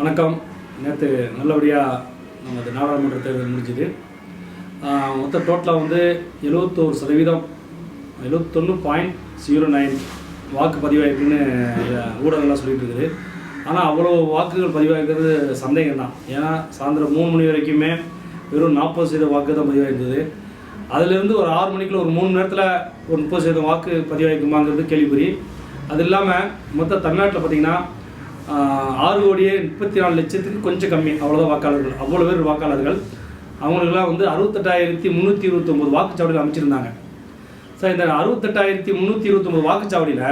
வணக்கம். நேற்று நல்லபடியாக நமது நாடாளுமன்ற தேர்தல் முடிஞ்சுது. மொத்த டோட்டலாக வந்து 71%, 71.09 வாக்கு பதிவாயிருக்குன்னு ஊடகங்கள்லாம் சொல்லிட்டு இருக்குது. ஆனால் அவ்வளோ வாக்குகள் பதிவாகிறது சந்தேகம் தான். ஏன்னா சாயந்தரம் 3 மணி வரைக்குமே வெறும் 40% வாக்கு தான் பதிவாயிருந்தது. அதுலேருந்து ஒரு 6 மணிக்குள்ள ஒரு 3 மணி நேரத்தில் ஒரு 30% வாக்கு பதிவாயிருக்குமாங்கிறது கேள்விக்குறி. அது இல்லாமல் மொத்த தமிழ்நாட்டில் பார்த்திங்கன்னா 6,34,00,000 கொஞ்சம் கம்மி, அவ்வளோதான் வாக்காளர்கள். அவ்வளோ பேர் வாக்காளர்கள். அவங்களுக்கெல்லாம் வந்து 68,329 வாக்குச்சாவடிகள் அமைச்சிருந்தாங்க. சார், இந்த 68,329 வாக்குச்சாவடியில்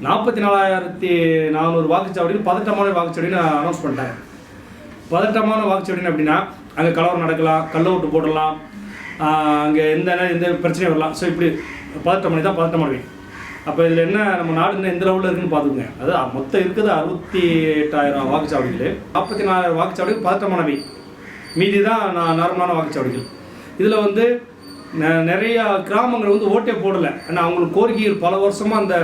44,400 வாக்குச்சாவடிகள் பதட்டமான வாக்குச்சாவடின்னு அனௌன்ஸ் பண்ணிட்டாங்க. பதட்டமான வாக்குச்சாவடின்னு அப்படின்னா அங்கே கலவரம் நடக்கலாம், கள்ள ஓட்டு போடலாம், அங்கே எந்த பிரச்சனையும் வரலாம். ஸோ இப்படி பதட்டமணி தான் பதட்டமானவை. அப்போ இதில் என்ன, நம்ம நாடு இன்னும் எந்த லெவலில் இருக்குன்னு பார்த்துக்குங்க. அது மொத்தம் இருக்குது 68,000 வாக்குச்சாவடிகள், 44,000 வாக்குச்சாவடிகள் பதட்டமானவை, மீதி தான் நார்மலான வாக்குச்சாவடிகள். இதில் வந்து நிறையா கிராமங்கள் வந்து ஓட்டே போடலை. ஏன்னா அவங்களுக்கு கோரிக்கைகள் பல வருஷமாக அந்த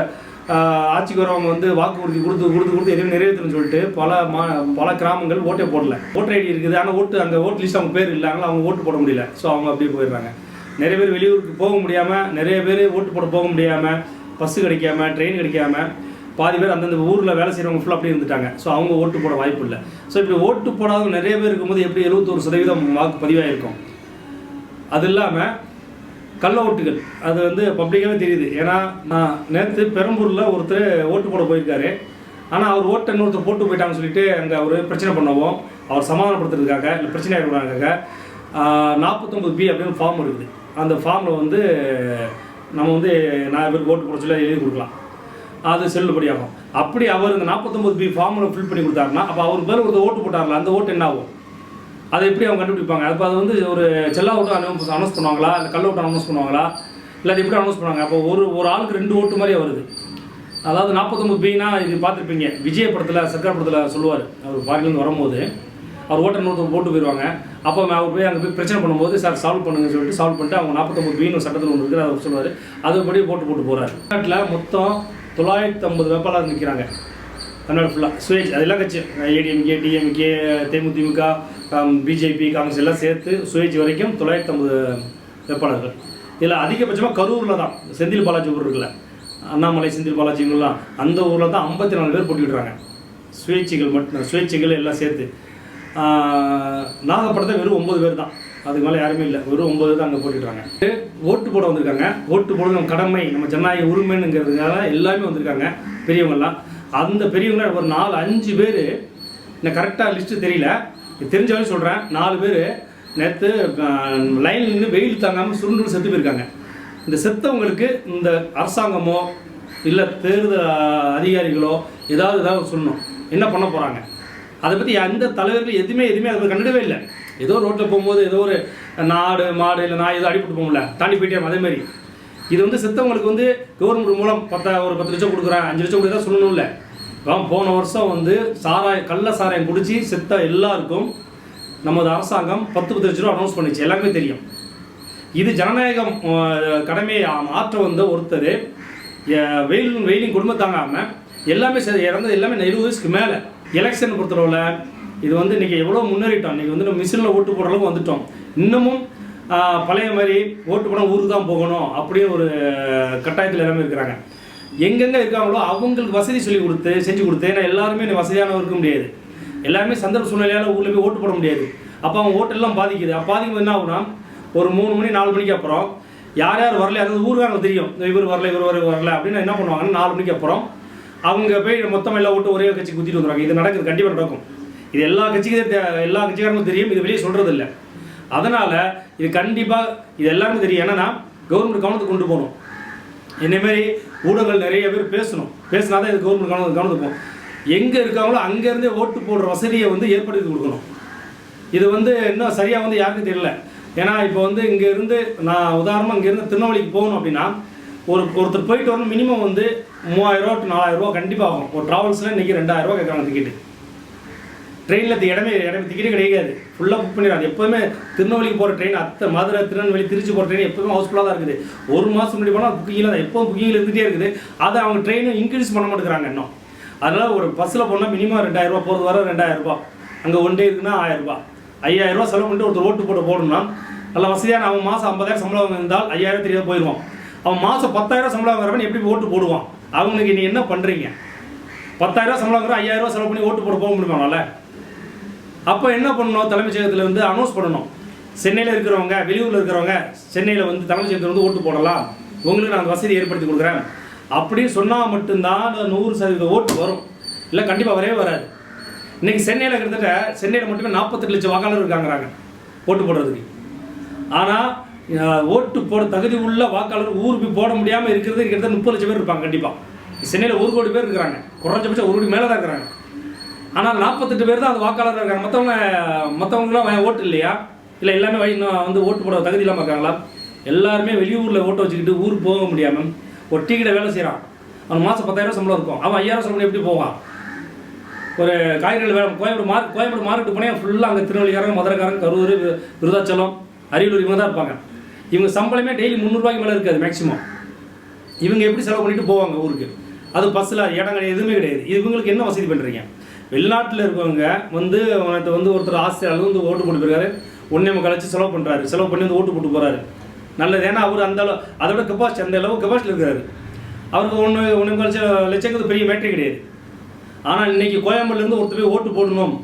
ஆட்சிக்கு வரவங்க வந்து வாக்குறுதி கொடுத்து எதுவும் நிறைவேற்றணும்னு சொல்லிட்டு பல கிராமங்கள் ஓட்டே போடலை. ஓட்டர் ஐடி இருக்குது, ஆனால் அந்த ஓட்டு லிஸ்ட் அவங்க பேர் இல்லாங்களா, அவங்க ஓட்டு போட முடியல. ஸோ அவங்க அப்படியே போயிடுறாங்க. நிறைய பேர் வெளியூருக்கு போக முடியாமல், நிறைய பேர் ஓட்டு போட போக முடியாமல், பஸ்ஸு கிடைக்காம, ட்ரெயின் கிடைக்காம, பாதி பேர் அந்தந்த ஊரில் வேலை செய்கிறவங்க ஃபுல்லாக அப்படி இருந்துட்டாங்க. ஸோ அவங்க ஓட்டு போட வாய்ப்பு இல்லை. ஸோ இப்படி ஓட்டு போடாத நிறைய பேர் இருக்கும்போது எப்படி 71% வாக்கு பதிவாயிருக்கும். அது இல்லாமல் கள்ள ஓட்டுகள், அது வந்து பப்ளிக்காகவே தெரியுது. ஏன்னா நான் நேற்று பெரம்பூரில் ஒருத்தர் ஓட்டு போட போயிருக்காரு. ஆனால் அவர் ஓட்டை இன்னொருத்தர் போட்டு போயிட்டாங்கன்னு சொல்லிட்டு அங்கே ஒரு பிரச்சனை பண்ணவும், அவர் சமாதானப்படுத்துறதுக்காக, இல்லை பிரச்சனை ஆகிடுவாங்க, 49B அப்படின்னு ஃபார்ம் இருக்குது. அந்த ஃபார்மில் வந்து நம்ம வந்து 4 பேருக்கு ஓட்டு போட சொல்லி எழுதி கொடுக்கலாம். அது செல்லுபடியாகும். அப்படி அவர் இந்த 49B ஃபார்மில் ஃபில் பண்ணி கொடுத்தாருன்னா, அப்போ அவர் பேர் ஒரு ஓட்டு போட்டார்ல, அந்த ஓட்டு என்ன ஆகும், அதை எப்படி அவங்க கண்டுபிடிப்பாங்க? அப்போ அது வந்து ஒரு செல்லா ஓட்டு அனௌன்ஸ் பண்ணுவாங்களா, இல்லை கள்ள ஓட்டு அனௌன்ஸ் பண்ணுவாங்களா, இல்லை அது எப்படி அனௌன்ஸ் பண்ணுவாங்க? அப்போ ஒரு ஆளுக்கு 2 ஓட்டு மாதிரியே வருது. அதாவது 49Bனா இது பார்த்துருப்பீங்க, விஜய் படத்தில், சர்க்கார் படத்தில் சொல்லுவார். அவர் ஃபாரின்லேருந்து வரும்போது அவர் ஓட்டர் இன்னொருத்தர் போட்டு போயிடுவாங்க. அப்போ அவர் போய் அங்கே போய் பிரச்சனை பண்ணும்போது, சார் சால்வ் பண்ணுங்கன்னு சொல்லிட்டு சால்வ் பண்ணிட்டு அவங்க 49Bன்னு சட்டத்தில் ஒன்று இருக்குது, அதை சொல்லுவார். அதுபடி போட்டு போகிறார். தமிழ்நாட்டில் மொத்தம் 950 வேட்பாளர் நிற்கிறாங்க. தமிழ்நாடு ஃபுல்லாக சுயேட்சை, அதெல்லாம் கட்சி, ஏடிஎம்கே, டிஎம்கே, தேமுதிக, பிஜேபி, காங்கிரஸ் எல்லாம் சேர்த்து சுயேட்சை வரைக்கும் 950 வேட்பாளர்கள். இதில் அதிகபட்சமாக கரூரில் தான், செந்தில் பாலாஜி ஊர் இருக்குல்ல, அண்ணாமலை, செந்தில் பாலாஜிங்கெல்லாம், அந்த ஊரில் தான் 54 பேர் போட்டிவிடுறாங்க. சுயேட்சைகள் எல்லாம் சேர்த்து. நாகப்படத்தில் வெறும் 9 பேர் தான், அதுக்கு மேலே யாருமே இல்லை, வெறும் 9 தான் அங்கே போட்டுடுறாங்க. ஓட்டு போட வந்திருக்காங்க. ஓட்டு போட நம்ம கடமை, நம்ம ஜனநாயக உரிமைங்கிறதுனால எல்லாமே வந்திருக்காங்க பெரியவங்கெல்லாம். அந்த பெரியவங்க ஒரு 4-5 பேர், எனக்கு கரெக்டாக லிஸ்ட்டு தெரியல, தெரிஞ்ச வரையும் சொல்கிறேன், 4 பேர் நேற்று லைனில் நின்று வெயில் தாங்காமல் சுருண்டு செத்து போயிருக்காங்க. இந்த செத்தவங்களுக்கு இந்த அரசாங்கமோ இல்லை தேர்தல் அதிகாரிகளோ ஏதாவது சொல்லணும், என்ன பண்ண போகிறாங்க, அதை பற்றி எந்த தலைவர்கள் எதுவுமே அதை கண்டுடவே இல்லை. ஏதோ ரோட்டில் போகும்போது ஏதோ ஒரு மாடு இல்லை நாய் ஏதோ அடிப்பட்டு போகல, தாண்டி போயிட்டே அதேமாதிரி. இது வந்து செத்தவங்களுக்கு வந்து கவர்மெண்ட் மூலம் ஒரு 10 லட்சம் கொடுக்குறேன், 5 லட்சம் கொடுக்குறதா சொல்லணும் இல்லை. போன வருஷம் வந்து கள்ள சாராயம் குடிச்சு செத்த எல்லாருக்கும் நமது அரசாங்கம் 10 லட்ச ரூபா அனௌன்ஸ் பண்ணிச்சு, எல்லாமே தெரியும். இது ஜனநாயகம் கடமையை ஆற்ற வந்த ஒருத்தர் வெயிலின் குடும்பம் தாங்காமல் எல்லாமே இறந்தது எல்லாமே 20 வயசுக்கு மேலே. எலெக்ஷன் பொறுத்தளவில் இது வந்து இன்றைக்கி எவ்வளோ முன்னேறிட்டோம். இன்றைக்கி வந்து நம்ம மிஷினில் ஓட்டு போடுற அளவுக்கு வந்துட்டோம். இன்னமும் பழைய மாதிரி ஓட்டு போட ஊருக்கு தான் போகணும் அப்படின்னு ஒரு கட்டாயத்தில் எல்லாமே இருக்கிறாங்க. எங்கெங்கே இருக்காங்களோ அவங்களுக்கு வசதி செஞ்சு கொடுத்து, ஏன்னா எல்லாருமே வசதியானவங்க இருக்க முடியாது. எல்லாருமே சந்தர்ப்ப சூழ்நிலையால் ஊரில் போய் ஓட்டு போட முடியாது. அப்போ அவங்க ஓட்டெல்லாம் பாதிக்குது. பாதிக்கும்போது என்ன ஆகுனா, ஒரு 3 மணி 4 மணிக்கு அப்புறம் யார் வரல, அதாவது ஊருக்காங்க தெரியும், இவர் வரல அப்படின்னு என்ன பண்ணுவாங்கன்னா 4 மணிக்கு அப்புறம் அவங்க போய் மொத்தமாக எல்லா ஓட்டு ஒரே கட்சி குத்திட்டு வந்துடுவாங்க. இது நடக்குது, கண்டிப்பாக நடக்கும். இது எல்லா கட்சிக்காரங்களும் தெரியும், இது வெளியே சொல்கிறது இல்லை. அதனால் இது கண்டிப்பாக இது எல்லாருமே தெரியும். என்னன்னா கவர்மெண்ட் கவனத்துக்கு கொண்டு போகணும். இதேமாரி ஊடகங்கள் நிறைய பேர் பேசினா தான் இது கவர்மெண்ட் கவனத்துக்கு போகும். எங்கே இருக்காங்களோ அங்கேருந்தே ஓட்டு போடுற வசதியை வந்து ஏற்படுத்தி கொடுக்கணும். இது வந்து இன்னும் சரியாக வந்து யாருக்கும் தெரியல. ஏன்னா இப்போ வந்து இங்கேருந்து நான் உதாரணமாக இங்கேருந்து திருநெல்வேலிக்கு போகணும் அப்படின்னா ஒருத்தர் போயிட்டு வரணும், மினிமம் வந்து 3000 to 4000 கண்டிப்பாக ஆகும். ஒரு ட்ராவல்ஸில் இன்றைக்கி 2000 கேட்குறாங்க டிக்கெட்டு. ட்ரெயினில் இடமே டிக்கெட்டே கிடைக்காது, ஃபுல்லாக புக் பண்ணிடுறாங்க. எப்போவுமே திருநெல்வேலிக்கு போகிற ட்ரெயின், மதுரை, திருநெல்வேலி, திருச்சி போகிற ட்ரெயின் எப்போவுமே ஹவுஸ்ஃபுல்லாக தான் இருக்குது. 1 மாதம் முன்னாடி போனால் புக்கிங்கில் தான், எப்போவும் புக்கிங்கில் இருந்துகிட்டே இருக்குது. அதை அவங்க ட்ரெயினும் இன்க்ரீஸ் பண்ண மாட்டேங்கிறாங்க இன்னும். அதனால் ஒரு பஸ்ஸில் போனால் மினிமம் 2000 ரூபா, போகிறது வர 2000 ரூபா. அங்கே ஒன் டே இருக்குன்னா 1000 ரூபாய். 5000 ரூபா செலவு பண்ணிட்டு ஒருத்தர் ஓட்டு போட போடணும்னா நல்ல வசதியான அவன் மாதம் 50,000 சம்பளம் இருந்தால் 5000 தெரியாது போயிடுவான். அவன் மாதம் 10,000 சம்பளம் வாங்குறவன் எப்படி ஓட்டு போடுவான்? அவங்களுக்கு நீ என்ன பண்ணுறீங்க? 10,000 சம்பளம் வாங்குற 5000 ரூபா செலவு பண்ணி ஓட்டு போட முடியுமானால? அப்போ என்ன பண்ணணும்? தலைமைச் செயலகத்தில் வந்து அனௌன்ஸ் பண்ணணும். சென்னையில் இருக்கிறவங்க, வெளியூரில் இருக்கிறவங்க சென்னையில் வந்து தலைமைச் செயலகத்தில் வந்து ஓட்டு போடலாம், உங்களுக்கு நான் வசதி ஏற்படுத்தி கொடுக்குறேன் அப்படின்னு சொன்னால் மட்டும்தான் 100% ஓட்டு வரும். இல்லை கண்டிப்பாக வரவே வராது. இன்றைக்கி சென்னையில் கிட்டத்தட்ட சென்னையில் மட்டுமே 48 லட்சம் வாக்காளர் இருக்காங்கிறாங்க ஓட்டு போடுறதுக்கு. ஆனால் ஓட்டு போட தகுதி உள்ள வாக்காளர் ஊருக்கு போட முடியாமல் இருக்கிறது கிட்டத்தட்ட 30 லட்சம் பேர் இருப்பாங்க. கண்டிப்பாக சென்னையில் 1 கோடி பேர் இருக்கிறாங்க, குறைஞ்சபட்சம் 1 கோடி மேலே தான் இருக்கிறாங்க. ஆனால் 48 பேர் தான் அந்த வாக்காளராக இருக்காங்க. மற்றவங்களாம் ஓட்டு இல்லையா? இல்லை எல்லாமே வந்து ஓட்டு போட தகுதி இல்லாமல் இருக்காங்களா? எல்லாருமே வெளியூரில் ஓட்டை வச்சுக்கிட்டு ஊருக்கு போக முடியாமல் ஒரு டீ கடை வேலை செய்கிறான். அவன் மாதம் 10,000 சம்பளம் இருக்கும். அவன் 5000 சம்பளம் எப்படி போவான்? ஒரு காய்கறிகள் வேலை கோயம்பேடு மார்க்கெட்டு போனேன் ஃபுல்லாக அங்கே திருநெல்வேலிக்காரங்க, மதுரைக்காரங்க, கரூர், விருதாச்சலம், அரியலூர் இவங்க தான் இருப்பாங்க. இவங்க சம்பளமே டெய்லி 300 ரூபாய்க்கு மேலே இருக்காது மேக்ஸிமம். இவங்க எப்படி செலவு பண்ணிட்டு போவாங்க ஊருக்கு? அது பஸ்ஸில் இடங்கள் எதுவுமே கிடையாது. இவங்களுக்கு என்ன வசதி பண்ணுறீங்க? வெளிநாட்டில் இருக்கவங்க வந்து ஒருத்தர் ஆஸ்திரேலியாவில் வந்து ஓட்டு போட்டு போயிருக்காரு, 1.5 கழிச்சு செலவு பண்ணுறாரு, செலவு பண்ணி வந்து ஓட்டு போட்டு போகிறாரு. நல்லது. ஏன்னா அவர் அந்த அளவு அதோட கெப்பாசிட்டி அந்த அளவு கெப்பாசிட்டி இருக்கிறாரு. அவருக்கு 1.5 கழிச்சு லட்சங்கிறது பெரிய மேட்டரே கிடையாது. ஆனால் இன்றைக்கி கோயம்பேடுலேருந்து ஒருத்தர் போய் ஓட்டு போடணும்,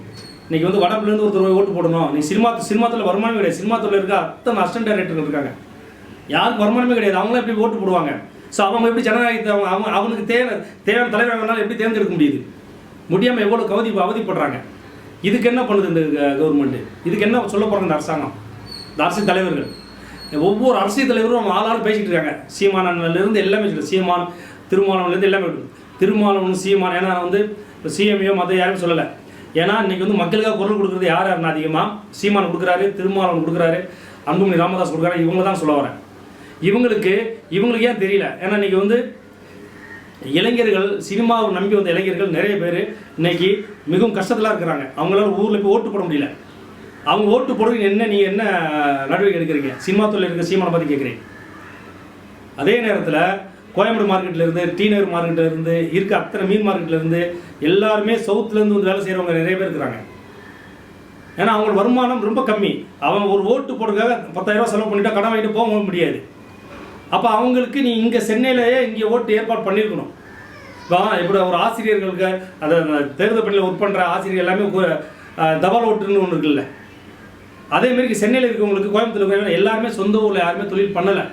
இன்றைக்கி வந்து வடப்புலேருந்து ஒருத்தர் போய் ஓட்டு போடணும். நீ சினிமாத்தில் வருமானமே கிடையாது. சினிமாத்தில் இருக்க அத்தனை அசிஸ்டன்ட் டைரக்டர்கள் இருக்காங்க, யாருக்கு வருமானமே கிடையாது. அவங்களும் எப்படி ஓட்டு போடுவாங்க? ஸோ அவங்க எப்படி ஜனநாயகத்தை அவனுக்கு தேவையான தலைவர் வேணாலும் எப்படி தேர்ந்தெடுக்க முடியாமல் எவ்வளோ அவதிப்படுறாங்க. இதுக்கு என்ன பண்ணுது இந்த கவர்மெண்ட்டு? இதுக்கு என்ன சொல்ல போகிறாங்க இந்த அரசாங்கம், இந்த அரசியல் தலைவர்கள்? ஒவ்வொரு அரசியல் தலைவரும் அவங்க ஆளாலும் பேசிகிட்டு இருக்காங்க. சீமானன்லேருந்து எல்லாமே சொல்லுது. சீமான் திருமாவளவன்லேருந்து எல்லாமே திருமாவளவன் சீமான். ஏன்னா வந்து இப்போ சிஎம்ஐயோ மற்ற யாரும் சொல்லலை. ஏன்னா இன்றைக்கி வந்து மக்களுக்காக குரல் கொடுக்குறது யாருன்னா அதிகமாக சீமான் கொடுக்குறாரு, திருமாவளவன் கொடுக்குறாரு, அன்புமணி ராமதாஸ் கொடுக்குறாரு. இவங்க தான் சொல்ல வரேன். இவங்களுக்கு ஏன் தெரியல? ஏன்னா இன்றைக்கி வந்து இளைஞர்கள், சினிமாவை நம்பி வந்த இளைஞர்கள் நிறைய பேர் இன்னைக்கு மிகவும் கஷ்டத்தில் இருக்கிறாங்க. அவங்களால ஊரில் போய் ஓட்டு போட முடியல. அவங்க ஓட்டு போடுறது நீங்கள் என்ன நடவடிக்கை எடுக்கிறீங்க? சினிமா தொழில் இருக்கிற சீமானை பற்றி கேட்குறேன். அதே நேரத்தில் கோயம்பேடு மார்க்கெட்லேருந்து, டி நகர் மார்க்கெட்லேருந்து இருக்க அத்தனை மீன் மார்க்கெட்லேருந்து எல்லாருமே சவுத்துலேருந்து வந்து வேலை செய்கிறவங்க நிறைய பேர் இருக்கிறாங்க. ஏன்னா அவங்களோட வருமானம் ரொம்ப கம்மி. அவங்க ஒரு ஓட்டு போடுறதுக்காக 10,000 ரூபா செலவு பண்ணிட்டா கடன் வாங்கிட்டு போக முடியாது. அப்போ அவங்களுக்கு நீ இங்கே சென்னையிலேயே இங்கே ஓட்டு ஏற்பாடு பண்ணியிருக்கணும். இப்போ இப்படி ஒரு ஆசிரியர்களுக்கு அந்த தேர்தல் பணியில் ஒர்க் பண்ணுற ஆசிரியர் எல்லாமே தபால் ஓட்டுன்னு ஒன்று இருக்குல்ல, அதேமாரி சென்னையில் இருக்கவங்களுக்கு, கோயம்புத்தூர் இருக்கிறவங்க எல்லாருமே சொந்த ஊரில் யாருமே தொழில் பண்ணலை.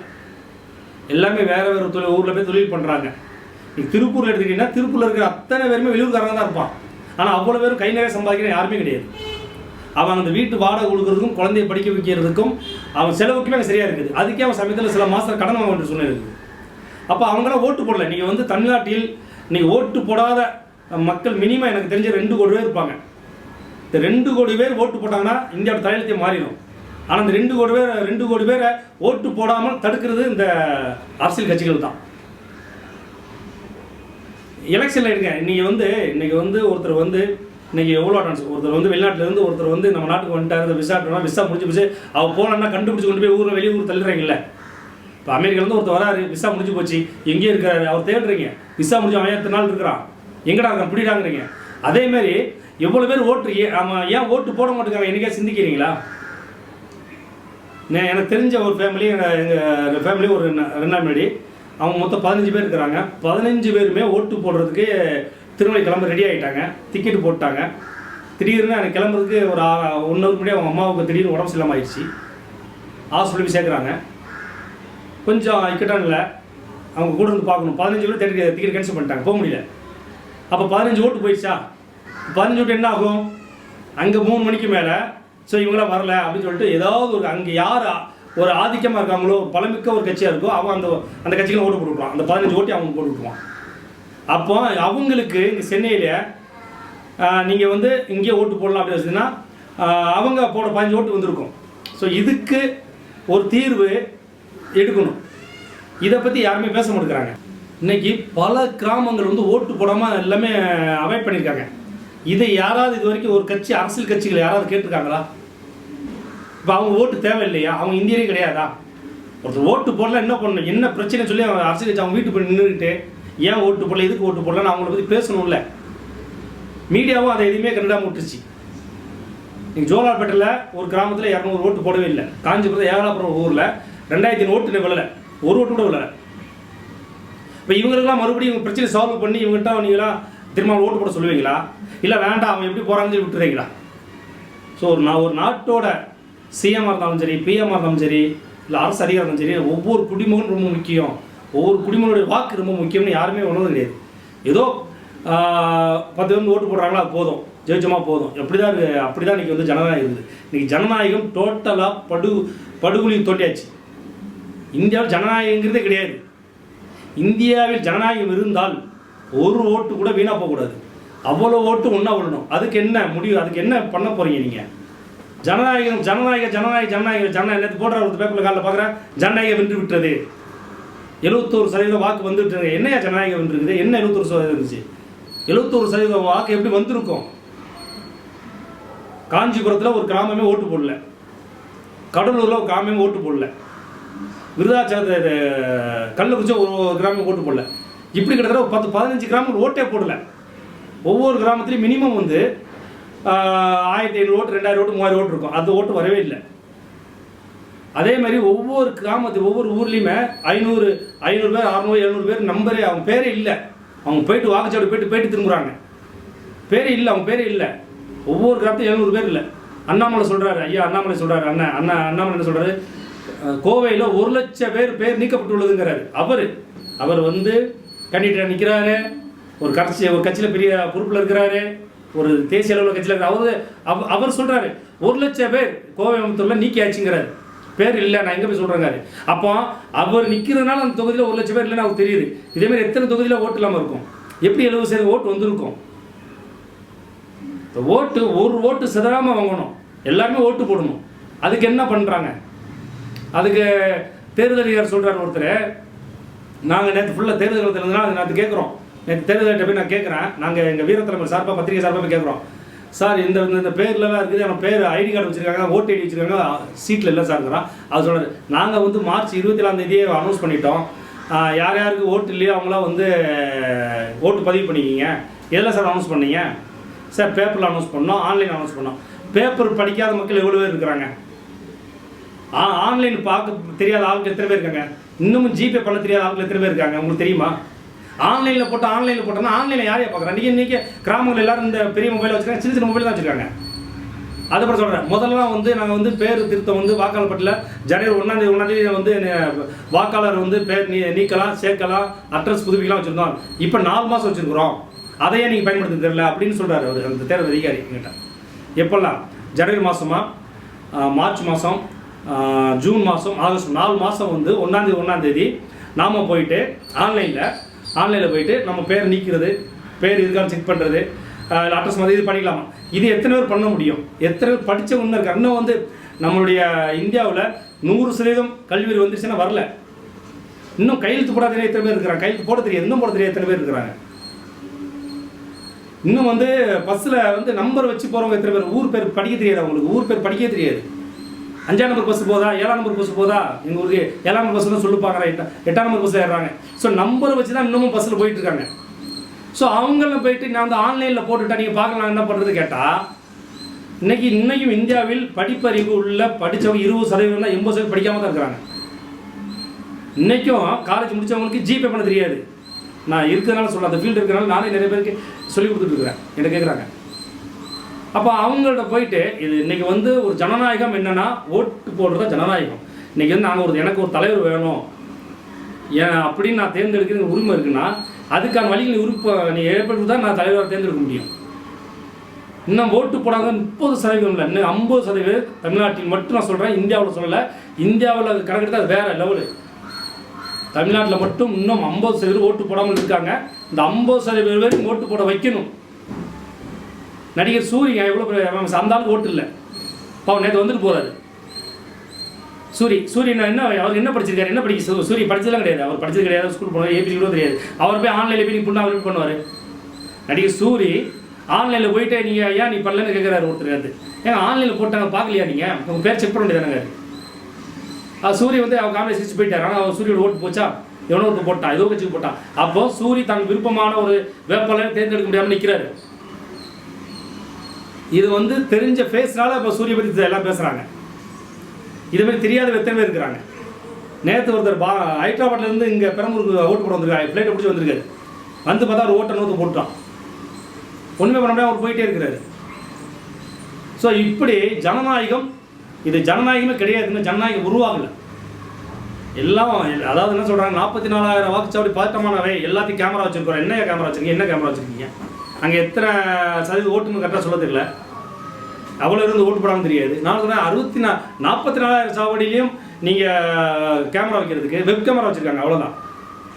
எல்லாமே வேறு ஊரில் போய் தொழில் பண்ணுறாங்க. நீங்கள் திருப்பூரில் எடுத்துக்கிட்டிங்கன்னா திருப்பூரில் இருக்கிற அத்தனை பேருமே வெளியூர்காரங்க தான் இருப்பான். ஆனால் அவ்வளோ பேரும் கை நிறைய சம்பாதிக்கிற யாருமே கிடையாது. அவன் அந்த வீட்டு வாடகை கொடுக்குறதுக்கும் குழந்தைய படிக்க வைக்கிறதுக்கும் அவன் செலவுக்குமே அங்கே சரியாக இருக்குது. அதுக்கே அவன் சமயத்தில் சில மாதம் கடன் வாங்க வேண்டிய சூழ்நிலை இருக்குது. அப்போ அவங்களாம் ஓட்டு போடல. நீங்கள் வந்து தமிழ்நாட்டில் நீங்கள் ஓட்டு போடாத மக்கள் மினிமம் எனக்கு தெரிஞ்ச 2 கோடி பேர் இருப்பாங்க. இந்த 2 கோடி பேர் ஓட்டு போட்டாங்கன்னா இந்தியாவோட தலையெழுத்தே மாறிடும். ஆனால் இந்த 2 கோடி பேரை ஓட்டு போடாமல் தடுக்கிறது இந்த அரசியல் கட்சிகள் தான். எலெக்ஷனில் எடுங்க. இன்றைக்கி வந்து ஒருத்தர் வந்து இன்றைக்கி எவ்வளோ அட்வான்ஸ், ஒருத்தர் வந்து வெளிநாட்டிலேருந்து ஒருத்தர் வந்து நம்ம நாட்டுக்கு வந்துட்டார், விசா முடிஞ்சு போச்சு, அவள் போனான்னா கண்டுபிடிச்சி கொண்டு போய் வெளியூர் தள்ளுறீங்களே. இப்போ அமெரிக்காலேருந்து ஒருத்தர் வராரு, விசா முடிஞ்சு போச்சு, எங்கேயே இருக்கிறாரு, அவர் தேடுறீங்க. விசா முடிஞ்சு அவன் எத்தனை நாள் இருக்கிறான், எங்கடா இருக்கான், பிடிடாங்கிறீங்க. அதேமாரி எவ்வளோ பேர் ஓட்டு அவன் ஏன் ஓட்டு போட மாட்டேங்கிறாங்க என்னைக்கா சிந்திக்கிறீங்களா? எனக்கு தெரிஞ்ச ஒரு ஃபேமிலி, எங்கள் ஃபேமிலி ஒரு 2 நாள் முன்னாடி அவங்க மொத்தம் 15 பேர் இருக்கிறாங்க. 15 பேருமே ஓட்டு போடுறதுக்கு திருநெல்வேலி கிளம்ப ரெடி ஆகிட்டாங்க, டிக்கெட்டு போட்டாங்க. திடீர்னு எனக்கு கிளம்புறதுக்கு ஒரு 1 ஹவர் முன்னாடி அவங்க அம்மாவுக்கு திடீர்னு உடம்பு சரியில்லாமல் ஆயிடுச்சு. ஹாஸ்பிட்டல் போய் சேர்க்குறாங்க. கொஞ்சம் இக்கட்டான இல்லை, அவங்க கூட இருந்து பார்க்கணும். 15 பேர் டிக்கெட் கேன்சல் பண்ணிட்டாங்க, போக முடியல. அப்போ 15 ஓட்டு போயிடுச்சா? 15 ஓட்டு என்ன ஆகும்? அங்கே 3 மணிக்கு மேலே ஸோ இவங்களாம் வரல அப்படின்னு சொல்லிட்டு ஏதாவது ஒரு அங்கே யார் ஒரு ஆதிக்கமாக இருக்காங்களோ, பலமிக்க ஒரு கட்சியாக இருக்கோ, அவன் அந்த கட்சிகளை ஓட்டு போட்டுவிட்டுவான். அந்த 15 ஓட்டி அவங்க போட்டு விட்டுருவான். அப்போ அவங்களுக்கு இங்கே சென்னையில் நீங்கள் வந்து இங்கேயே ஓட்டு போடலாம் அப்படின்னு வச்சுன்னா அவங்க போட 15 ஓட்டு வந்திருக்கும். ஸோ இதுக்கு ஒரு தீர்வு எடுக்கணும். இதை பற்றி யாருமே பேச மாட்டேங்கிறாங்க. இன்றைக்கி பல கிராமங்கள் வந்து ஓட்டு போடாமல் எல்லாமே அவாய்ட் பண்ணியிருக்காங்க. இதை யாராவது இது வரைக்கும் ஒரு கட்சி, அரசியல் கட்சிகள் யாராவது கேட்டிருக்காங்களா? இப்போ அவங்க ஓட்டு தேவையில்லையா? அவங்க இந்தியரே கிடையாதா? ஒருத்தர் ஓட்டு போடலாம், என்ன பண்ணணும், என்ன பிரச்சனை சொல்லி அவங்க அரசியல் கட்சி அவங்க வீட்டு போய் நின்றுக்கிட்டு ஏன் ஓட்டு போடல, எதுக்கு ஓட்டு போடலன்னு அவங்கள பற்றி பேசணும்ல. மீடியாவும் அதை எதுவுமே கண்டாமல் விட்டுருச்சு. நீங்கள் ஜோலார்பேட்டையில் ஒரு கிராமத்தில் 200 ஓட்டு போடவே இல்லை. காஞ்சிபுரத்தில் ஏகலாபுரம் ஊரில் 2000 ஓட்டு விழலை, ஒரு ஓட்டு கூட விழலை. இப்போ இவங்களுக்கெல்லாம் மறுபடியும் இவங்க பிரச்சனை சால்வ் பண்ணி இவங்ககிட்ட நீங்களாம் திரும்ப ஓட்டு போட சொல்லுவீங்களா, இல்லை வேண்டாம் அவங்க எப்படி போகிறாங்கன்னு சொல்லி விட்டுறீங்களா? ஸோ ஒரு நாட்டோட சிஎம்மாக இருந்தாலும் சரி, பிஎம்மாக இருந்தாலும் சரி, இல்லை அரசு அதிகாரம் இருந்தாலும் சரி, ஒவ்வொரு குடிமகனும் ரொம்ப முக்கியம், ஒவ்வொரு குடிமகனுடைய வாக்கு ரொம்ப முக்கியம்னு யாருமே உணர்வது கிடையாது. ஏதோ 10 பேர் ஓட்டு போடுறாங்களா அது போதும், ஜெயிச்சமா போதும், அப்படி தான் இன்றைக்கி வந்து ஜனநாயகம் இருக்குது. இன்றைக்கி ஜனநாயகம் டோட்டலாக படுகொலி தோண்டியாச்சு. இந்தியாவில் ஜனநாயகங்கிறதே கிடையாது. இந்தியாவில் ஜனநாயகம் இருந்தால் ஒரு ஓட்டு கூட வீணாக போகக்கூடாது, அவ்வளோ ஓட்டு ஒன்றா விடணும். அதுக்கு என்ன முடிவு, அதுக்கு என்ன பண்ண போகிறீங்க நீங்கள்? ஜனநாயகம் ஜனநாயகம் ஜனநாயகம் ஜனநாயகம் ஜனநாயகம் நேற்று போடுற ஒரு பேப்பரில் காலையில் பார்க்குறேன், ஜனநாயகம் வென்று விட்டது, 71% வாக்கு வந்துவிட்டு. என்னையா ஜனநாயகம் வென்றுருக்குது? என்ன 71% இருந்துச்சு? 71% வாக்கு எப்படி வந்திருக்கும்? காஞ்சிபுரத்தில் ஒரு கிராமமே ஓட்டு போடல, கடலூரில் ஒரு கிராமமே ஓட்டு போடல, விருதாச்சலத்தை கள்ளக்குறிச்சி ஒரு கிராமம் ஓட்டு போடல. இப்படி கிட்டத்தட்ட ஒரு 10-15 கிராமங்கள் ஓட்டே போடல. ஒவ்வொரு கிராமத்துலேயும் மினிமம் வந்து 1500 ஓட்டு, 2000 ஓட்டு, 3000 ஓட்டு இருக்கும். அது ஓட்டு வரவே இல்லை. அதே மாதிரி ஒவ்வொரு கிராமத்து ஒவ்வொரு ஊர்லேயுமே 500 பேர், 600, 700 பேர் நம்பரே, அவங்க பேரே இல்லை. அவங்க போயிட்டு வாக்குச்சாவடி போயிட்டு திரும்புகிறாங்க, பேரே இல்லை, அவங்க பேரே இல்லை. ஒவ்வொரு கிராமத்தையும் 700 பேர் இல்லை. அண்ணாமலை சொல்கிறாரு, ஐயா அண்ணாமலை சொல்கிறாரு, அண்ணாமலை என்ன சொல்கிறாரு, கோவையில் 1,00,000 பேர் நீக்கப்பட்டுள்ளதுங்கிறாரு. அவர் வந்து கண்டிப்பாக நிற்கிறாரு, ஒரு கட்சியில் பெரிய பொறுப்பில் இருக்கிறாரு, ஒரு தேசிய அளவில் கட்சியில் இருக்கிறார். அவர் சொல்கிறாரு 1,00,000 பேர் கோவை அம்பத்தூரில் நீக்கியாச்சுங்கிறாரு, பேர் இல்லை, நான் எங்கே போய் சொல்கிறேங்காரு. அப்போ அவர் நிற்கிறதுனால அந்த தொகுதியில் 1,00,000 பேர் இல்லைன்னு அவருக்கு தெரியுது. இதேமாதிரி எத்தனை தொகுதியில் ஓட்டு இல்லாமல் இருக்கும்? எப்படி 70% ஓட்டு வந்திருக்கும்? ஓட்டு ஒரு ஓட்டு சிதறாமல் வாங்கணும், எல்லாருமே ஓட்டு போடணும். அதுக்கு என்ன பண்ணுறாங்க? அதுக்கு தேர்தல் அதிகாரி சொல்கிறார் ஒருத்தர், நாங்கள் நேற்று ஃபுல்லாக தேர்தல் இருந்ததுனால அது நேற்று கேட்குறோம், நேற்று தேர்தல் போய் நான் கேட்குறேன், நாங்கள் எங்கள் வீரத்தலைவர் சார்பாக பத்திரிகை சார்பாக போய் கேட்குறோம், சார் இந்த பேர்லாம் இருக்குது, ஆனால் பேர் ஐடி கார்டு வச்சுருக்காங்க, ஓட்டு ஐடி வச்சுருக்காங்க, சீட்டில் இல்லை சார்ங்கிறான். அது சொல்கிறார், நாங்கள் வந்து மார்ச் 27ஆம் அனௌன்ஸ் பண்ணிட்டோம், யார் யாருக்கு ஓட்டு இல்லையோ அவங்களாம் வந்து ஓட்டு பதிவு பண்ணிக்கிங்க. எதில் சார் அனௌன்ஸ் பண்ணீங்க? சார் பேப்பரில் அனௌன்ஸ் பண்ணோம், ஆன்லைன் அனௌன்ஸ் பண்ணோம். பேப்பர் படிக்காத மக்கள் எவ்வளோ பேர் இருக்கிறாங்க? ஆன்லைன் பார்க்க தெரியாத ஆளுக்கு எத்தனை பேர் இருக்காங்க? இன்னமும் ஜிபே பண்ண தெரியாத ஆளுக்கு எத்தனை பேர் இருக்காங்க? உங்களுக்கு தெரியுமா? ஆன்லைனில் போட்டோம்னா ஆன்லைனில் யாரையா பார்க்குறாங்க? இன்றைக்கி கிராமங்கள் எல்லாரும் இந்த பெரிய மொபைல் வச்சுருக்காங்க, சின்ன மொபைல் தான் வச்சுருக்காங்க. அதுபடி சொல்கிறேன், முதல்லாம் வந்து நாங்கள் வந்து பேர் திருத்தம் வந்து வாக்காளர் பட்டியலில் ஜனவரி 1ஆம் தேதி வந்து வாக்காளர் வந்து பேர் நீக்கலாம், சேர்க்கலாம், அட்ரஸ் புதுப்பிக்கலாம் வச்சுருந்தோம். இப்போ 4 மாதம் வச்சுருக்குறோம், அதையே நீங்கள் பயன்படுத்த தெரியல அப்படின்னு சொல்கிறாரு அவர், அந்த தேர்தல் அதிகாரி என்கிட்ட. எப்போல்லாம்? ஜனவரி மாதமா, மார்ச் மாதம், ஜூன் மாதம், ஆகஸ்ட் 4 மாதம் வந்து 1ஆம் தேதி நாம் போயிட்டு ஆன்லைனில் போயிட்டு நம்ம பேர் நீக்கிறது, பேர் இருக்கான்னு செக் பண்ணுறது, அட்ரஸ் மாதிரி இது பண்ணிக்கலாமா? இது எத்தனை பேர் பண்ண முடியும்? எத்தனை பேர் படித்தவங்க இருக்காங்க? இன்னும் வந்து நம்மளுடைய இந்தியாவில் 100% கல்வி வந்துருச்சுன்னா வரல. இன்னும் கையெழுத்து போடாத எத்தனை பேர் இருக்கிறாங்க? கையெழுத்து போட தெரியாது, இன்னும் போட தெரியாது எத்தனை பேர் இருக்கிறாங்க? இன்னும் வந்து பஸ்ஸில் வந்து நம்பர் வச்சு போகிறவங்க எத்தனை பேர்? ஊர் பேர் படிக்க தெரியாது அவங்களுக்கு, ஊர் பேர் படிக்க தெரியாது. 5ஆம் நம்பர் பஸ் போதா, 7ஆம் நம்பர் பஸ் போதா? எங்கள் ஊருக்கு 7ஆம் நம்பர் பஸ் தான் சொல்லுப்பாங்க, 8ஆம் நம்பர் பஸ்ஸில் ஏறுறாங்க. ஸோ நம்பரை வச்சு தான் இன்னமும் பஸ்ஸில் போயிட்டு இருக்காங்க. ஸோ அவங்கள போயிட்டு நான் வந்து ஆன்லைனில் போட்டுவிட்டா நீங்கள் பார்க்கலாம் என்ன பண்ணுறது கேட்டால், இன்னைக்கும் இந்தியாவில் படிப்பறிவு உள்ள படித்தவங்க 20% தான், 80% படிக்காமல் தான் இருக்கிறாங்க. இன்றைக்கும் காலேஜ் முடித்தவங்களுக்கு ஜிபே பண்ண தெரியாது. நான் இருக்கிறதுனால சொல்ல, அந்த ஃபீல்டு இருக்கிறனால நானே நிறைய பேருக்கு சொல்லி கொடுத்துட்ருக்குறேன், என்ன கேட்குறாங்க. அப்போ அவங்கள்ட்ட போயிட்டு இது இன்றைக்கி வந்து ஒரு ஜனநாயகம் என்னென்னா ஓட்டு போடுறதா ஜனநாயகம். இன்றைக்கி வந்து நாங்கள் எனக்கு ஒரு தலைவர் வேணும் ஏன் அப்படின்னு நான் தேர்ந்தெடுக்கிற உரிமை இருக்குன்னா அதுக்கான வழிகள் நீ ஏற்படுத்தி தான் நான் தலைவரை தேர்ந்தெடுக்க முடியும். இன்னும் ஓட்டு போடாத 30% இல்லை, இன்னும் 50% தமிழ்நாட்டில் மட்டும் நான் சொல்கிறேன், இந்தியாவில் சொல்லலை. இந்தியாவில் கணக்கெடுத்து அது வேறு லெவலு. தமிழ்நாட்டில் மட்டும் இன்னும் 50% ஓட்டு போடாமல் இருக்காங்க. இந்த 50% பேரும் ஓட்டு போட வைக்கணும். நடிகர் சூரிய எவ்வளோ அந்த ஆளுக்கு ஓட்டு இல்லை, அவன் நேற்று வந்துட்டு போகிறாரு. சூரியன் என்ன, அவர் என்ன படிச்சிருக்காரு? என்ன படிக்க சூரிய படிச்சதெல்லாம் கிடையாது, அவர் படிச்சது கிடையாது, ஸ்கூல் போனார், ஏபி கூட தெரியாது. அவர் போய் ஆன்லைனில் போய் நீங்கள் அவர் பண்ணுவார். நடிகர் சூரி ஆன்லைனில் போயிட்டு நீங்கள் ஏன் நீ பண்ணலன்னு கேட்குறாரு ஒருத்தர். வந்து ஏங்க ஆன்லைனில் போட்டாங்க பார்க்கலையா? நீங்கள் உங்கள் பேர் செக் பண்ண வேண்டியதானங்க. சூரிய வந்து அவர் காமெடி சிரிச்சு போயிட்டார். ஆனால் அவர் சூரியோட ஓட்டு போச்சா? எவனோ ஒருத்தர் போட்டான், ஏதோ கட்சிக்கு போட்டான். அப்போது சூரி தன் விருப்பமான ஒரு வேட்பாளரை தேர்ந்தெடுக்க முடியாமல் நிற்கிறாரு. இது வந்து தெரிஞ்ச ஃபேஸ்னால இப்போ சூரிய பற்றி எல்லாம் பேசுகிறாங்க. இதுமாதிரி தெரியாத எத்தனை பேர் இருக்கிறாங்க. நேற்று ஒருத்தர் ஹைதராபாத்லேருந்து இங்கே பெரம்பூருக்கு ஓட்டு போட வந்திருக்காரு, ஃப்ளைட்டை பிடிச்சி வந்திருக்காரு. வந்து பார்த்தா ஒரு ஓட்டை நோத்து போட்டுட்டான். ஒன்றுமே பண்ண முடியாது, அவர் போயிட்டே இருக்கிறாரு. ஸோ இப்படி ஜனநாயகம், இது ஜனநாயகமே கிடையாதுன்னு ஜனநாயகம் உருவாகலை. எல்லாம் அதாவது என்ன சொல்கிறாங்க, 44,000 வாக்குச்சாவடி பதட்டமானவை, எல்லாத்தையும் கேமரா வச்சுருக்கோம். என்ன கேமரா வச்சுருக்கீங்க, என்ன கேமரா வச்சுருக்கீங்க, அங்கே எத்தனை சதவீதம் ஓட்டுன்னு கரெக்டாக சொல்ல தெரியல, அவ்வளோ இருந்து ஓட்டு போடாமல் தெரியாது. நான் சொன்னேன் 44,000 சாவடியிலையும் நீங்கள் கேமரா வைக்கிறதுக்கு வெப் கேமரா வச்சுருக்காங்க, அவ்வளோதான்.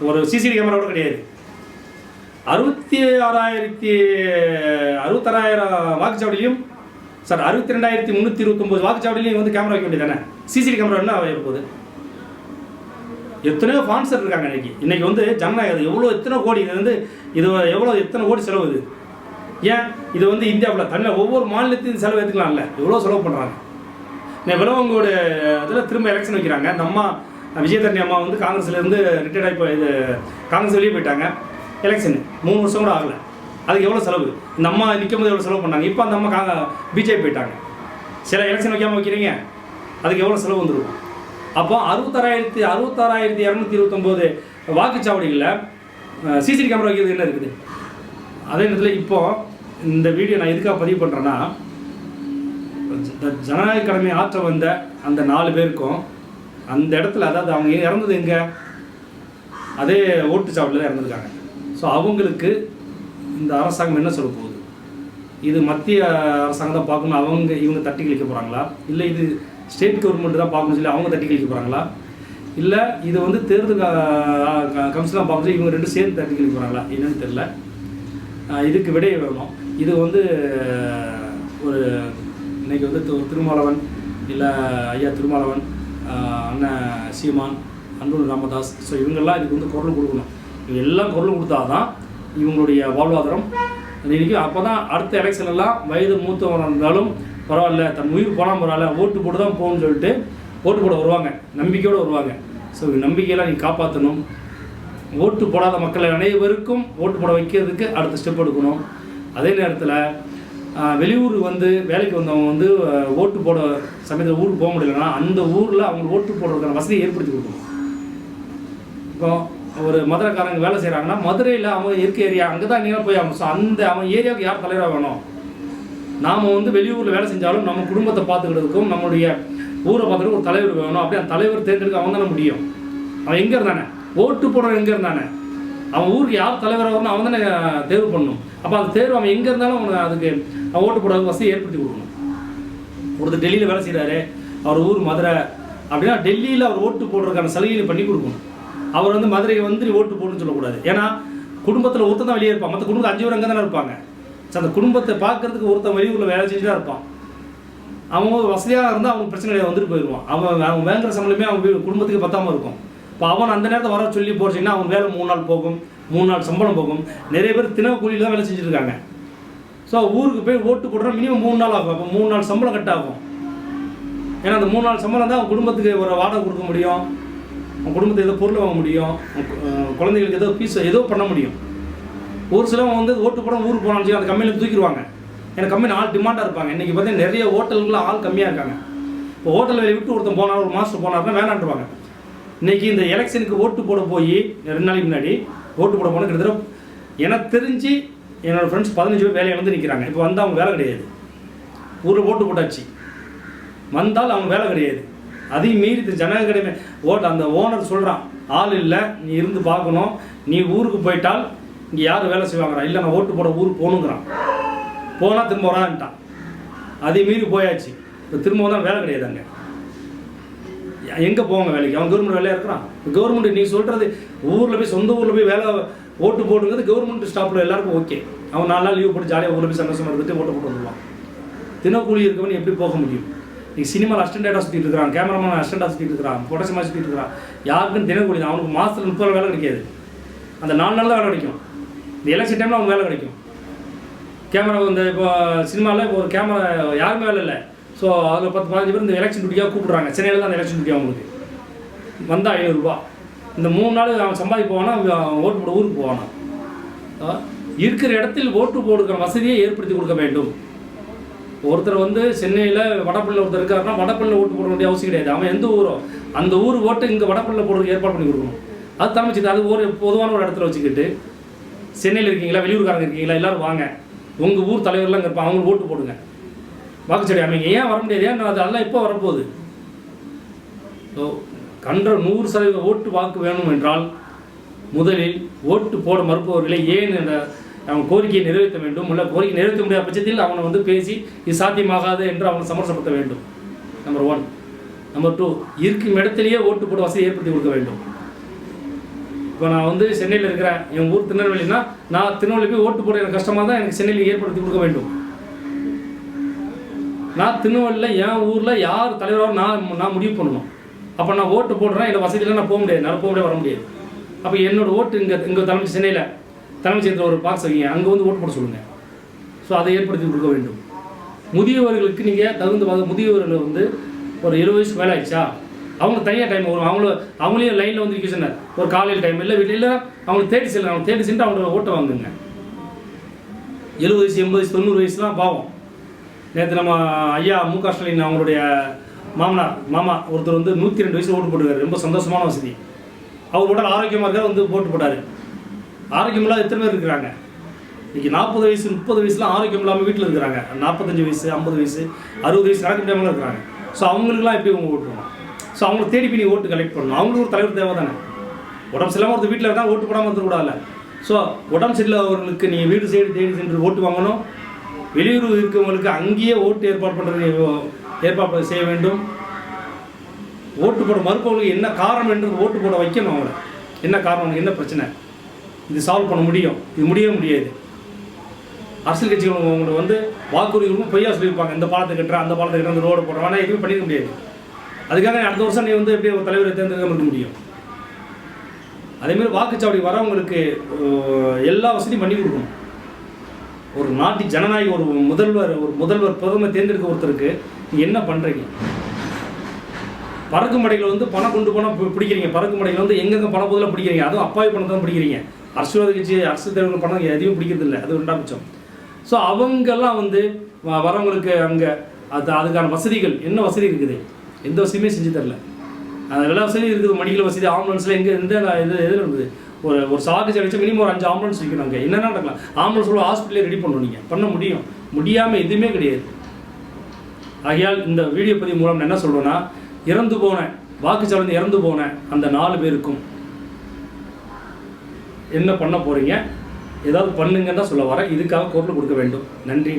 ஒரு சிசிடிவி கேமரா கூட கிடையாது. 66,000 வாக்குச்சாவடியிலையும் 62,329 வாக்குச்சாவடியிலையும் வந்து கேமரா வைக்க வேண்டியது தானே. சிசிடிவி கேமரா என்ன போகுது? எத்தனையோ ஸ்பான்சர் இருக்காங்க. இன்னைக்கு வந்து ஜனநாயகம் எவ்வளோ எத்தனை கோடி, இது வந்து இது எவ்வளோ எத்தனை கோடி செலவு இது. ஏன் இது வந்து இந்தியாவில் தனியாக ஒவ்வொரு மாநிலத்தையும் செலவு எடுத்துக்கலாம்ல, எவ்வளோ செலவு பண்ணுறாங்க. விலவங்களோட இதில் திரும்ப எலெக்ஷன் வைக்கிறாங்க. இந்த அம்மா விஜயதரணி அம்மா வந்து காங்கிரஸ்லேருந்து ரிட்டையர்ட் ஆகி இது காங்கிரஸ் வெளியே போயிட்டாங்க. எலெக்ஷன் 3 வருஷம் கூட ஆகலை. அதுக்கு எவ்வளோ செலவு? இந்த அம்மா நிற்கும் போது எவ்வளோ செலவு பண்ணாங்க. இப்போ அந்த அம்மா பிஜேபி போயிட்டாங்க. சில எலெக்ஷன் வைக்காமல் வைக்கிறீங்க, அதுக்கு எவ்வளோ செலவு வந்துருக்கும். அப்போ 66,229 வாக்குச்சாவடிகளில் சிசிடிவி கேமரா வைக்கிறது என்ன இருக்குது? அதே நேரத்தில் இப்போது இந்த வீடியோ நான் எதுக்காக பதிவு பண்ணுறேன்னா, ஜனநாயக கடமை ஆற்ற வந்த அந்த 4 பேருக்கும் அந்த இடத்துல, அதாவது அவங்க இறந்தது எங்கே, அதே ஓட்டுச்சாவடியில் தான் இறந்துருக்காங்க. ஸோ அவங்களுக்கு இந்த அரசாங்கம் என்ன சொல்ல போகுது? இது மத்திய அரசாங்கம் தான் பார்க்கணும், இவங்க தட்டி கழிக்க போகிறாங்களா, இல்லை இது ஸ்டேட் கவர்மெண்ட் தான் பார்க்கணும் சொல்லி அவங்க தட்டி கழிக்க போகிறாங்களா, இல்லை இது வந்து தேர்தல் கமிஷனாக பார்க்கணும் இவங்க 2 சேர்ந்து தட்டி கழிக்க போகிறாங்களா, என்னன்னு தெரில. இதுக்கு விடையை வேணும். இது வந்து ஒரு இன்றைக்கி வந்து திருமாவளவன், இல்லை ஐயா திருமாவளவன், அண்ணன் சீமான், அன்புமணி ராமதாஸ், ஸோ இவங்கெல்லாம் இதுக்கு வந்து குரல் கொடுக்கணும். இவங்க எல்லாம் குரல் கொடுத்தா தான் இவங்களுடைய வாழ்வாதாரம் இன்றைக்கி. அப்போ தான் அடுத்த எலெக்ஷன்லாம் வயது மூத்தவராக இருந்தாலும் பரவாயில்ல, தன் உயிர் போனால் பரவாயில்ல, ஓட்டு போட்டு தான் போகணும்னு சொல்லிட்டு ஓட்டு போட வருவாங்க, நம்பிக்கையோடு வருவாங்க. ஸோ நம்பிக்கையெல்லாம் நீங்கள் காப்பாற்றணும். ஓட்டு போடாத மக்களை அனைவருக்கும் ஓட்டு போட வைக்கிறதுக்கு அடுத்த ஸ்டெப் எடுக்கணும். அதே நேரத்தில் வெளியூர் வந்து வேலைக்கு வந்தவங்க வந்து ஓட்டு போட சமயத்தில் ஊருக்கு போக முடியலன்னா அந்த ஊரில் அவங்க ஓட்டு போடுறதுக்கான வசதியை ஏற்படுத்தி கொடுக்கணும். இப்போ ஒரு மதுரைக்காரங்க வேலை செய்கிறாங்கன்னா மதுரையில் அவங்க இருக்க ஏரியா அங்கே தான் நீங்கள் போய் ஆகணும். ஸோ அந்த அவன் ஏரியாவுக்கு யார் தலைவராக வேணும்? நாம் வந்து வெளியூரில் வேலை செஞ்சாலும் நம்ம குடும்பத்தை பார்த்துக்கிறதுக்கும் நம்மளுடைய ஊரை பார்த்துக்கிட்டு ஒரு தலைவர் வேணும். அப்படியே அந்த தலைவர் தேர்ந்தெடுக்க அவன் தானே முடியும். அவன் எங்கே இருந்தானே ஓட்டு போடுறவன், எங்கே இருந்தானே அவன் ஊருக்கு யார் தலைவராக வரணும் அவன் தானே தேர்வு பண்ணணும். அப்போ அந்த தேர்வு அவன் எங்கே இருந்தாலும் அவனுக்கு அதுக்கு அவன் ஓட்டு போடுறது வசதி ஏற்படுத்தி கொடுக்கணும். ஒருத்தர் டெல்லியில் வேலை செய்கிறாரு, அவர் ஊர் மதுரை அப்படின்னா டெல்லியில் அவர் ஓட்டு போடுறதுக்கான சலுகையை பண்ணி கொடுக்கணும். அவர் வந்து மதுரையை வந்து ஓட்டு போடுன்னு சொல்லக்கூடாது. ஏன்னா குடும்பத்தில் ஒருத்தர் தான் வெளியே இருப்பான், மற்ற குடும்பத்தில் 5 பேர் அங்கே தானே இருப்பாங்க. ஸோ அந்த குடும்பத்தை பார்க்கறதுக்கு ஒருத்தன் வெளியூரில் வேலை செஞ்சு தான் இருப்பான். அவங்க வசதியாக இருந்தால் அவங்க பிரச்சனை வந்துட்டு போயிடுவான். அவன் வேங்குற சம்பளமே அவங்க குடும்பத்துக்கு பத்தாமல் இருக்கும். இப்போ அவன் அந்த நேரத்தை வர சொல்லி போச்சிங்கன்னா அவன் வேலை 3 நாள் போகும், 3 நாள் சம்பளம் போகும். நிறைய பேர் தினவு கூலியில் தான் வேலை செஞ்சுருக்காங்க. ஸோ ஊருக்கு போய் ஓட்டு போடுறா மினிமம் 3 நாள் ஆகும். அப்போ 3 நாள் சம்பளம் கட் ஆகும். ஏன்னா அந்த 3 நாள் சம்பளம் தான் அவன் குடும்பத்துக்கு ஒரு வாடகை கொடுக்க முடியும், அவன் குடும்பத்துக்கு ஏதோ பொருள் வாங்க முடியும், குழந்தைகளுக்கு ஏதோ ஃபீஸ் ஏதோ பண்ண முடியும். ஒரு சிலவங்க வந்து ஓட்டு போட ஊருக்கு போனான்னு சொல்லி அந்த கம்பெனியில் தூக்கிடுவாங்க. ஏன்னா கம்பெனி ஆள் டிமாண்டாக இருப்பாங்க. இன்றைக்கி பார்த்தீங்கன்னா நிறைய ஹோட்டலுக்குலாம் ஆள் கம்மியாக இருக்காங்க. இப்போ ஹோட்டல் வேலை விட்டு ஒருத்தன் போனார், ஒரு மாதம் போனார்னா வேணான்ட்டுருவாங்க. இன்றைக்கி இந்த எலெக்ஷனுக்கு ஓட்டு போட போய் 2 நாளைக்கு முன்னாடி ஓட்டு போட போனால் கிட்டத்தட்ட எனக்கு தெரிஞ்சு என்னோடய ஃப்ரெண்ட்ஸ் 15 பேர் வேலையை வந்து நிற்கிறாங்க. இப்போ வந்து அவங்க வேலை கிடையாது, ஊரில் ஓட்டு போட்டாச்சு, வந்தால் அவங்க வேலை கிடையாது. அதையும் மீறி ஜனநாயக கடமை அந்த ஓனர் சொல்கிறான், ஆள் இல்லை, நீ இருந்து பார்க்கணும், நீ ஊருக்கு போயிட்டால் இங்கே யார் வேலை செய்வாங்கிறான். இல்லை நான் ஓட்டு போட ஊருக்கு போகணுங்கிறான். போனால் திரும்ப வரான்ட்டான். அதையும் மீறி போயாச்சு. இப்போ திரும்ப தான் வேலை கிடையாது. அங்கே எங்கே போவாங்க வேலைக்கு? அவன் கவர்மெண்ட் வேலையாக இருக்கிறான். கவர்மெண்ட் நீ சொல்கிறது ஊரில் போய் சொந்த ஊரில் போய் வேலை ஓட்டு போட்டுங்கிறது கவர்மெண்ட் ஸ்டாஃபில் எல்லாருக்கும் ஓகே. அவன் 4 நாள் லீவ் போட்டு ஜாலியாக ஊரில் போய் சந்தோஷமாக இருந்துட்டு ஓட்டு போட்டு வந்துடுவான். தினக்கூலி இருக்கவன் எப்படி போக முடியும்? நீ சினிமாவில் அசிஸ்டண்டாக சுற்றிட்டு இருக்கிறான், கேமராமேன் அசிஸ்டண்டாக சுற்றிட்டு இருக்கிறான், ப்ரொடக்ஷனாக சுற்றிட்டு இருக்கிறான். யாருக்கும் தினக்கூலி தான். அவனுக்கு மாதத்தில் 30 நாள் வேலை கிடைக்காது. அந்த 4 நாள் தான் வேலை கிடைக்கும். இந்த எலெக்ஷன் டைமில் அவனுக்கு வேலை கிடைக்கும். கேமரா இந்த இப்போ சினிமாவில் இப்போ ஒரு கேமரா யாருமே வேலை இல்லை. ஸோ அதில் 10-15 பேர் இந்த எலெக்ஷன் டியூட்டியாக கூப்பிட்றாங்க. சென்னையில் தான் அந்த எலெக்ஷன் டியூட்டி அவங்களுக்கு வந்தால் 500 ரூபா. இந்த 3 நாள் அவன் சம்பாதிப்பானா, ஓட்டு போட ஊருக்கு போவானா. இருக்கிற இடத்தில் ஓட்டு போடுக்கிற வசதியை ஏற்படுத்தி கொடுக்க வேண்டும். ஒருத்தர் வந்து சென்னையில் வடபள்ளியில் ஒருத்தர் இருக்காருன்னா வடபள்ளியில் ஓட்டு போட வேண்டிய அவசியம் கிடையாது. அவன் எந்த ஊரோ அந்த ஊர் ஓட்டு இங்கே வடபள்ளியில் போடுறதுக்கு ஏற்பாடு பண்ணி கொடுக்கணும். அது தலைமைச்சு அது ஒரு பொதுவான ஒரு இடத்துல வச்சுக்கிட்டு சென்னையில் இருக்கீங்களா, வெளியூர்காரங்க இருக்கீங்களா, எல்லோரும் வாங்க, உங்கள் ஊர் தலைவர்லாம் இங்கே இருப்பாங்க, அவங்களுக்கு ஓட்டு போடுங்க, வாக்குச்செடி அமைங்க. ஏன் வர முடியாது? ஏன் அதெல்லாம் எப்போ வரப்போகுது? கன்ற 100% ஓட்டு வாக்கு வேணும் என்றால் முதலில் ஓட்டு போட மறுப்பவர்களை ஏன் என்ற அவன் கோரிக்கையை நிறைவேற்ற வேண்டும். இல்லை கோரிக்கை நிறைவேற்ற முடியாத பட்சத்தில் அவனை வந்து பேசி இது சாத்தியமாகாது என்று அவனை சமரசப்படுத்த வேண்டும். நம்பர் 1. நம்பர் 2, இருக்கும் இடத்திலேயே ஓட்டு போட வசதி ஏற்படுத்தி கொடுக்க வேண்டும். இப்போ நான் வந்து சென்னையில் இருக்கிறேன், என் ஊர் திருநெல்வேலினா நான் திருநெல்வேலி போய் ஓட்டு போட எனக்கு கஷ்டமாக தான் எனக்கு சென்னையில் ஏற்படுத்தி கொடுக்க வேண்டும். நான் திருநெல்வேலியில் என் ஊரில் யார் தலைவராக நான் முடிவு பண்ணணும். அப்போ நான் ஓட்டு போடுறேன், என்னோட வசதியில் நான் போக முடியாது, என்னால் போக முடியாது, வர முடியாது. அப்போ என்னோடய ஓட்டு இங்கே தலைமைச் சென்னையில் தலைமைச் செயலத்தில் ஒரு பாக்ஸ் வைங்க, அங்கே வந்து ஓட்டு போட சொல்லுங்கள். ஸோ அதை ஏற்படுத்தி கொடுக்க வேண்டும். முதியவர்களுக்கு நீங்கள் தகுந்த முதியவர்கள் வந்து ஒரு 70 வயசுக்கு மேலே ஆயிடுச்சா அவங்க தனியாக டைம் வரும். அவங்களையும் லைனில் வந்து நிற்க சொன்னார். ஒரு காலையில் டைம் இல்லை வீட்டில் அவங்களுக்கு தேடி சென்று அவங்களோட ஓட்டை வாங்குங்க. 70 வயசு 80 வயசு 90 வயசுலாம் பாவம். நேற்று நம்ம ஐயா மு.க. ஸ்டாலின் அவங்களுடைய மாமா ஒருத்தர் வந்து 102 வயசு ஓட்டு போட்டுருக்காரு. ரொம்ப சந்தோஷமான வசதி. அவர் உடல் ஆரோக்கியமாக இருக்கார், வந்து போட்டு போட்டார். ஆரோக்கியம் இல்லாத எத்தனை பேர் இருக்கிறாங்க? இன்றைக்கி 40 வயசு 30 வயசுலாம் ஆரோக்கியம் இல்லாமல் வீட்டில் இருக்கிறாங்க. 45 வயசு 50 வயசு 60 வயசு நடக்க முடியாமல் இருக்கிறாங்க. ஸோ அவங்களுக்குலாம் எப்படி அவங்க ஓட்டு போகணும்? ஸோ அவங்களை தேடி போய் ஓட்டு கலெக்ட் பண்ணணும். அவங்களுக்கு ஒரு தலைவர் தேவை தானே. உடம்பு சரியில்லாமல் ஒருத்தர் வீட்டில் இருந்தால் ஓட்டு போடாமல் இருக்கக்கூடாதுல்ல. ஸோ உடம்பு சரியில்லாதவர்களுக்கு நீங்கள் வீடு தேடி சென்று ஓட்டு வாங்கணும். வெளியூர் இருக்கவங்களுக்கு அங்கேயே ஓட்டு ஏற்பாடு செய்ய வேண்டும். ஓட்டு போட மறுப்பவர்களுக்கு என்ன காரணம் என்று ஓட்டு போட வைக்கணும். அவங்கள என்ன காரணம், என்ன பிரச்சனை, இது சால்வ் பண்ண முடியும், இது முடியவே முடியாது. அரசியல் கட்சிகள் அவங்களை வந்து வாக்குறுதிகளுக்கும் பொய்யா சொல்லியிருப்பாங்க. இந்த பாலத்தை கட்டுறேன், அந்த பாலத்தை கட்டுற, அந்த ரோடு போடுறேன், ஆனால் எதுவும் பண்ணிக்க முடியாது. அதுக்காக அடுத்த வருஷம் நீ வந்து எப்படி ஒரு தலைவரை தேர்ந்தெடுக்க இருக்க முடியும்? அதேமாதிரி வாக்குச்சாவடி வரவங்களுக்கு எல்லா வசதியும் பண்ணி கொடுக்கணும். ஒரு நாட்டு ஜனநாயக ஒரு முதல்வர் பிரதமர் தேர்ந்தெடுக்க ஒருத்தருக்கு நீங்கள் என்ன பண்ணுறீங்க? பறக்கும் படைகளை வந்து பணம் கொண்டு போனால் பிடிக்கிறீங்க. பறக்கும் படைகளை வந்து எங்கெங்கே பணம் போதில் பிடிக்கிறீங்க. அதுவும் அப்பாவி பணத்தை தான் பிடிக்கிறீங்க. அரசியல்வாத கட்சி அரசு தலைவர்கள் பணம் எதையும் பிடிக்கிறது இல்லை. அது 2ஆம் பட்சம். ஸோ அவங்கெல்லாம் வந்து வரவங்களுக்கு அங்கே அதுக்கான வசதிகள் என்ன வசதி இருக்குது? எந்த வசதியுமே செஞ்சு தரல. எல்லா வசதியும் இருக்குது. மெடிக்கல் வசதி, ஆம்புலன்ஸில் எதில் இருக்குது? ஒரு சாக்கு வச்சு மினிமம் ஒரு 5 ஆம்புலன்ஸ் வைக்கணும். என்னென்ன நடக்கலாம்? ஆம்புலன்ஸ் ஹாஸ்பிட்டலே ரெடி பண்ணணும். நீங்கள் பண்ண முடியாமல் எதுவுமே கிடையாது. ஆகையால் இந்த வீடியோ பதிவு மூலம் நான் என்ன சொல்கிறேன்னா, இறந்து போன வாக்குச்சாவடி இறந்து போன அந்த 4 பேருக்கும் என்ன பண்ண போகிறீங்க, ஏதாவது பண்ணுங்கன்னு தான் சொல்ல வரேன். இதுக்காக குரல் கொடுக்க வேண்டும். நன்றி.